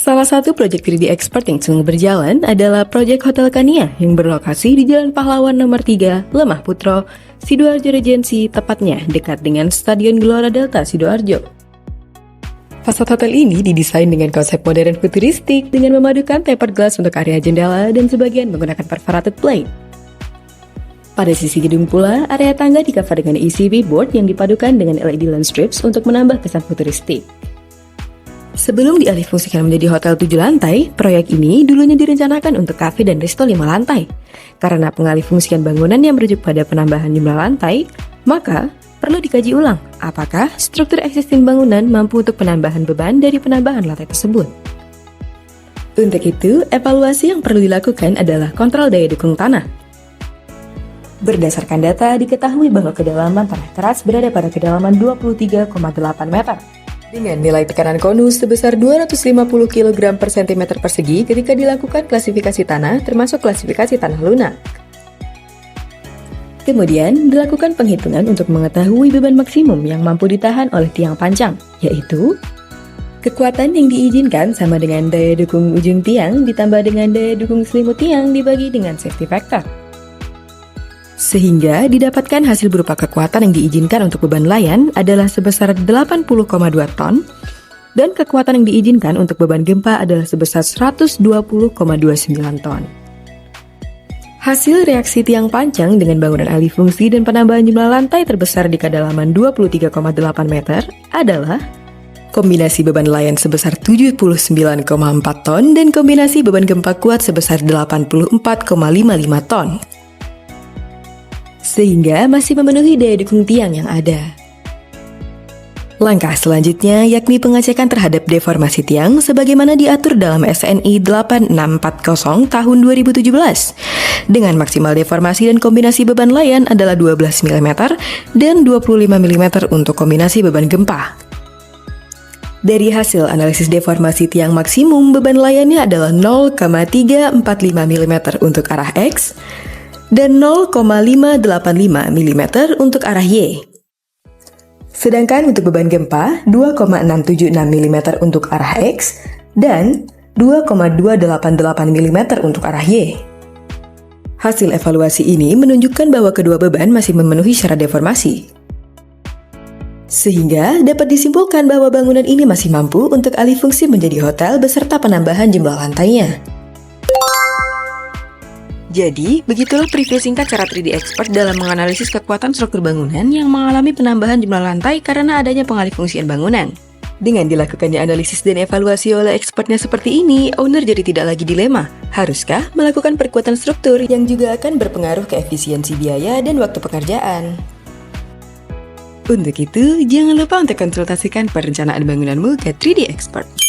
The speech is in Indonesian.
Salah satu proyek 3D Expert yang sedang berjalan adalah proyek Hotel Kania yang berlokasi di Jalan Pahlawan nomor 3, Lemah Putro, Sidoarjo Regency, tepatnya dekat dengan Stadion Gelora Delta Sidoarjo. Fasad hotel ini didesain dengan konsep modern futuristik dengan memadukan tempered glass untuk area jendela dan sebagian menggunakan perforated plate. Pada sisi gedung pula, area tangga di-cover dengan ECV board yang dipadukan dengan LED lens strips untuk menambah kesan futuristik. Sebelum dialihfungsikan menjadi hotel 7 lantai, proyek ini dulunya direncanakan untuk kafe dan resto 5 lantai. Karena pengalihfungsian bangunan yang merujuk pada penambahan jumlah lantai, maka perlu dikaji ulang apakah struktur existing bangunan mampu untuk penambahan beban dari penambahan lantai tersebut. Untuk itu, evaluasi yang perlu dilakukan adalah kontrol daya dukung tanah. Berdasarkan data, diketahui bahwa kedalaman tanah keras berada pada kedalaman 23,8 meter. Dengan nilai tekanan konus sebesar 250 kg per cm persegi ketika dilakukan klasifikasi tanah termasuk klasifikasi tanah lunak. Kemudian, dilakukan penghitungan untuk mengetahui beban maksimum yang mampu ditahan oleh tiang panjang, yaitu kekuatan yang diizinkan sama dengan daya dukung ujung tiang ditambah dengan daya dukung selimut tiang dibagi dengan safety factor. Sehingga didapatkan hasil berupa kekuatan yang diizinkan untuk beban layan adalah sebesar 80,2 ton dan kekuatan yang diizinkan untuk beban gempa adalah sebesar 120,29 ton. Hasil reaksi tiang panjang dengan bangunan alih fungsi dan penambahan jumlah lantai terbesar di kedalaman 23,8 meter adalah kombinasi beban layan sebesar 79,4 ton dan kombinasi beban gempa kuat sebesar 84,55 ton. Sehingga masih memenuhi daya dukung tiang yang ada. Langkah selanjutnya yakni pengecekan terhadap deformasi tiang sebagaimana diatur dalam SNI 8640 tahun 2017 dengan maksimal deformasi dan kombinasi beban layan adalah 12 mm dan 25 mm untuk kombinasi beban gempa. Dari hasil analisis deformasi tiang maksimum, beban layannya adalah 0,345 mm untuk arah X dan 0,585 mm untuk arah Y. Sedangkan untuk beban gempa, 2,676 mm untuk arah X dan 2,288 mm untuk arah Y. Hasil evaluasi ini menunjukkan bahwa kedua beban masih memenuhi syarat deformasi. Sehingga dapat disimpulkan bahwa bangunan ini masih mampu untuk alih fungsi menjadi hotel beserta penambahan jumlah lantainya. Jadi, begitulah preview singkat cara 3D Expert dalam menganalisis kekuatan struktur bangunan yang mengalami penambahan jumlah lantai karena adanya pengalihfungsian bangunan. Dengan dilakukannya analisis dan evaluasi oleh expertnya seperti ini, owner jadi tidak lagi dilema. Haruskah melakukan perkuatan struktur yang juga akan berpengaruh ke efisiensi biaya dan waktu pekerjaan? Untuk itu, jangan lupa untuk konsultasikan perencanaan bangunanmu ke 3D Expert.